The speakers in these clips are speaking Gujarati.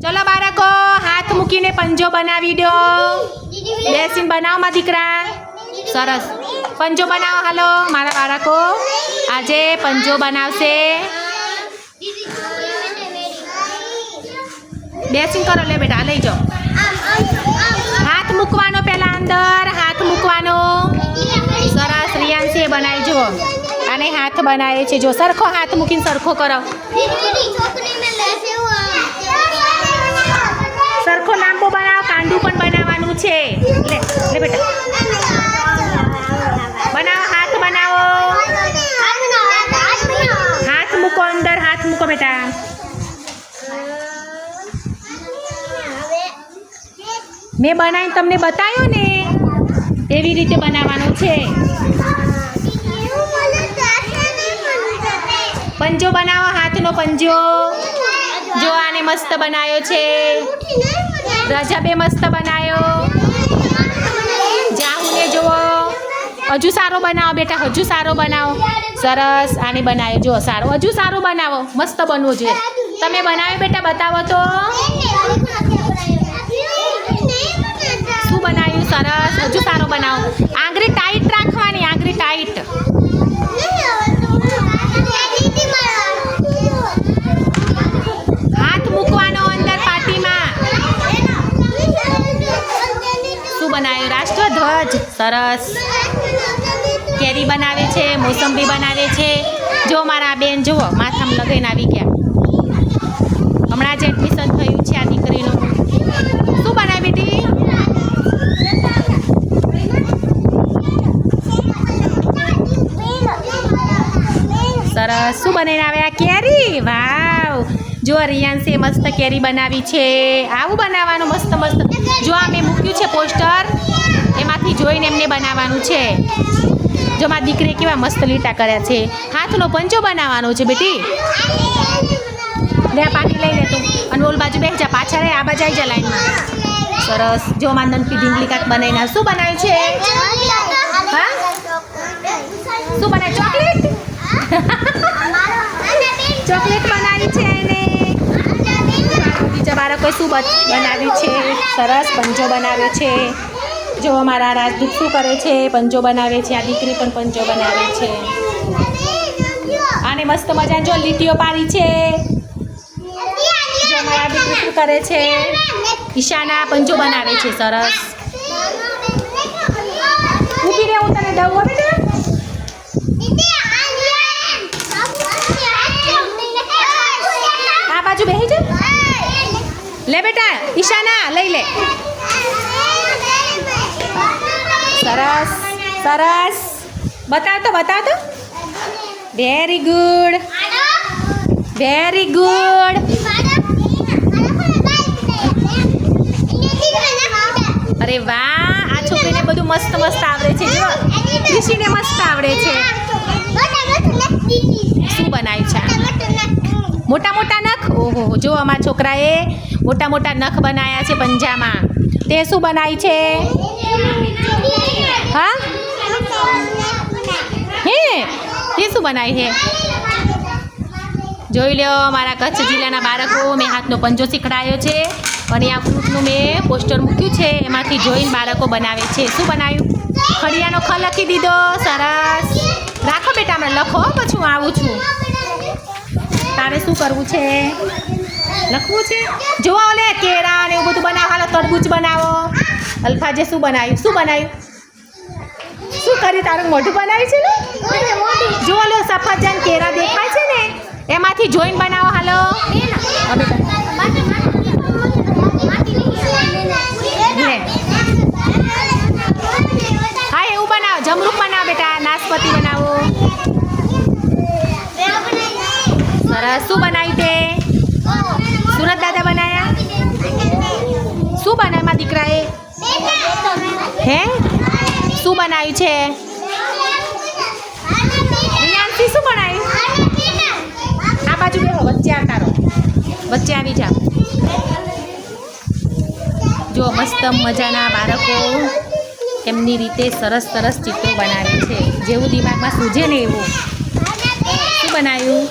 चलो बाळको हाथ मूकीने पंजो बनावी दो बेसीने बनाव मा दीकरा सरस पंजो बनाव हालो मारा बाळको आजे पंजो बनावशे बेसीने करो ले बेटा लई जाओ हाथ मूकवानो पहला अंदर हाथ मूकवानो सरस रियांशे बनाई जो आने हाथ बनाए छे जो सरखो हाथ मूकीने सरखो करो सरखो लांबो बनाव कांडू पण बनाववानुं छे ले ले बेटा बनाओ हाथ बनाओ हाथ मूको अंदर हाथ मूको बेटा मैं बनाई तमने बतायो ने एवी रीते बनाववानुं छे पंजो बनावो हाथनो पंजो जो आने मस्त बनायो छे रजाबे मस्त बनायो जाहुने जो हजू सारो बनाओ बेटा हजू सारो बनाओ सरस आने बनायो जो सारो हजू सारो बनावो मस्त बनवो जोईए तमे बनाव्यो बेटा बतावो तो शुं बनाव्युं सरस हजू सारो बनावो आंगળી टाइट राखवानी आंगળી टाइट हाथ मूकवानो अंदर पाटीमां शुं बनाव्युं राष्ट्रध्वज सरस केरी बनावे छे मोसंबी बनावे छे जो मारा बेन जुओ माथामां लगाईने आवी गया हमणां ज एडमिशन थयुं छे आ दीकरीनुं शुं बनावी बेटी सरस शुं बनावीने आव्या केरी वाव जो रियांशे मस्त केरी बनावी छे आवुं बनाववानुं मस्त मस्त जो आ मैं मूक्युं छे पोस्टर एमांथी जोईने एमने बनाववानुं छे जो मारी दीकरीए केवा मस्त લીટા કર્યા છે હાથનો પંજો બનાવવાનો છે બેટી લે પાટી લઈ લે તું અને ઓલ બાજુ બેસી જા પાછા રે આ બાજુ આવી જા લાઈનમાં સરસ જો મારી નનકી ઢીંગલી કાક બનાવીને શું બનાવ્યું છે હા શું બનાવ્યું ચોકલેટ ચોકલેટ બનાવી છે એને બીજા બાળકોએ શું બનાવ્યું છે સરસ પંજો બનાવ્યો છે जो हमारा राजदूत शू करे छे पंजो बनावे छे आ दीकरी पण पंजो बनावे छे आने मस्त मजा जो લીટીઓ पाड़ी छे जो हमारा दीकरी शू करे छे ईशाना पंजो बनावे छे सरस ऊभी रे हूँ तने दઉં हो बेटा आ बाजू बेही जा ले बेटा ईशाना लई ले सरस सरस बताओ तो वेरी गुड अरे वाह आ छोकरीने बधुं मस्त मस्त आवड़े छे जो ऋषिने मस्त आवड़े छे शुं बनाव्युं छे मोटा मोटा नख ओहो जो अमारा छोकराए मोटा मोटा नख बनाया छे पंजामां ते शुं बनाव्युं छे हाँ हे ये शू बनाई है જોઈ લો મારા કચ્છ જિલ્લાના બાળકો મેં હાથનો પંજો શીખડાયો છે અને આ ફ્રૂટનું મેં પોસ્ટર મૂક્યું છે એમાંથી જોઈને બાળકો બનાવે છે શું બનાવ્યું ખડિયાનો ખ લખી દીધો સરસ રાખો બેટા હમણાં લખો પછી હું આવું છું તારે શું કરવું છે લખવું છે જોવા ઓલે કેળા ને એવું બધું બનાવો હાલો તરબૂચ બનાવો અલ્ફાજે શું બનાવ્યું શું કરી તારું મોઢું બનાવ્યું છે ને જો લો સફરજન કેળા દેખાય છે ને એમાંથી જોઈન બનાવો હાલો હા એવું બનાવો જમરૂખ બનાવો બેટા નાશપતિ બનાવો સરસ શું બનાવ્યું તે સુરત દાદા બનાવ્યા શું બનાવ્યું મારા દીકરાએ હે શું બનાવ્યું છે રિયાંશી શું બનાવ્યું આ બાજુ બેહો વચ્ચે આવતારો વચ્ચે આવી જાઓ જો મસ્ત મજાના બાળકો એમની રીતે સરસ સરસ ચિત્રો બનાવે છે જેવું દિમાગમાં સૂઝે ને એવું શું બનાવ્યું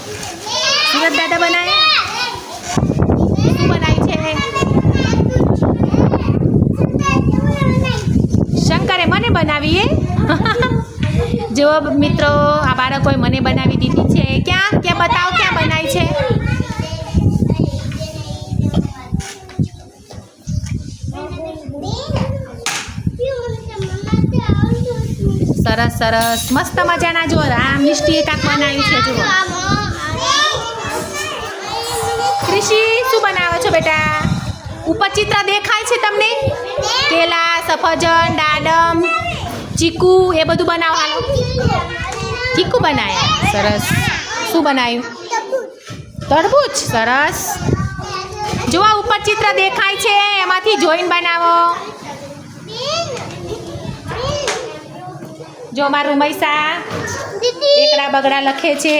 સુરત દાદા બનાવ્યા શું બનાવ્યું છે જો મિત્રો આ બાળકોએ મને બનાવી દીધી છે. ક્યાં બતાવો ક્યાં બનાવી છે. સરસ સરસ મસ્ત મજાના જો રામ મિષ્ટી કાક બનાવ્યું છે. જુઓ ક્રિશી શું બનાવો છો બેટા? ઉપર ચિત્ર દેખાય છે તમને? કેલા, સફરજન, દાડમ, ચીકુ એ બધું બનાવો. હાલો ચીકુ બનાવ્યા. સરસ. શું બનાવ્યું? તરબૂચ. સરસ. જો આ ઉપર ચિત્ર દેખાય છે એમાંથી જોઈને બનાવો. જો મારું મૈસા એકડા બગડા લખે છે.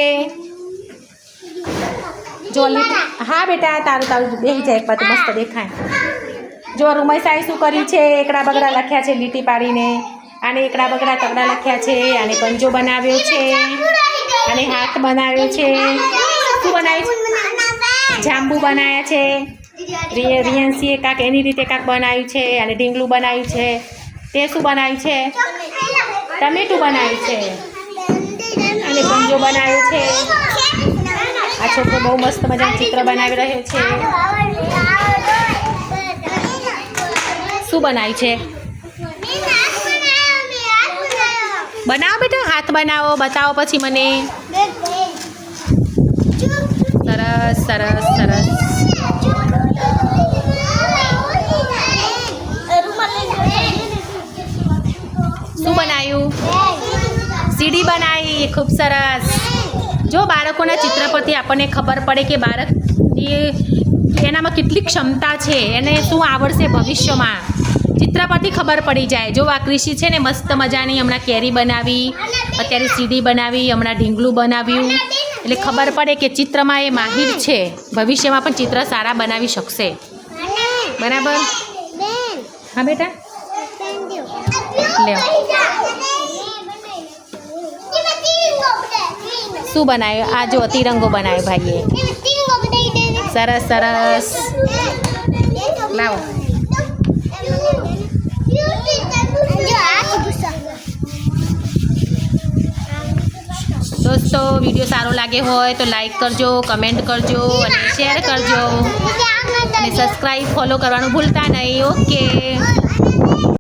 જો હા બેટા તારું બેસી જાય પાછું મસ્ત દેખાય. જો રૂમૈસાએ શું કર્યું છે? એકડા બગડા લખ્યા છે લીટી પાડીને. આને એકડા બગડા તગડા લખ્યા છે. આને પંજો બનાવ્યો છે. આને હાથ બનાવ્યો છે. શું બનાવ્યું છે? જાંબુ બનાવ્યા છે. રિયન્સીએ કાંક એની રીતે કાંક બનાવ્યું છે. અને ઢીંગલું બનાવ્યું છે. તે શું બનાવ્યું છે? ટમેટું બનાવ્યું છે. અને પંજો બનાવ્યો છે. આ છોકરો બહુ મસ્ત મજાનું ચિત્ર બનાવી રહ્યો છે. શું બનાવ્યું છે? બનાવો બેટા હાથ બનાવો બતાવો પછી મને. સરસ સરસ સરસ. શું બનાવ્યું? સીડી બનાવી. ખૂબ સરસ. જો બાળકોના ચિત્ર પરથી આપણને ખબર પડે કે બાળકની એનામાં કેટલી ક્ષમતા છે, એને શું આવડશે ભવિષ્યમાં, ચિત્ર પરથી ખબર પડી જાય. જો આ ક્રિશી છે ને મસ્ત મજાની હમણાં કેરી બનાવી, અત્યારે સીડી બનાવી, હમણાં ઢીંગલું બનાવ્યું. એટલે ખબર પડે કે ચિત્રમાં એ માહિર છે. ભવિષ્યમાં પણ ચિત્ર સારા બનાવી શકશે. બરાબર? હા બેટા લે. શું બનાવ્યું? આ જો તિરંગો બનાવ્યો ભાઈએ. સરસ સરસ. લાવો. દોસ્તો વિડીયો સારો લાગે હોય તો લાઈક કરજો, કમેન્ટ કરજો અને શેર કરજો અને સબસ્ક્રાઈબ ફોલો કરવાનું ભૂલતા નહીં. ઓકે.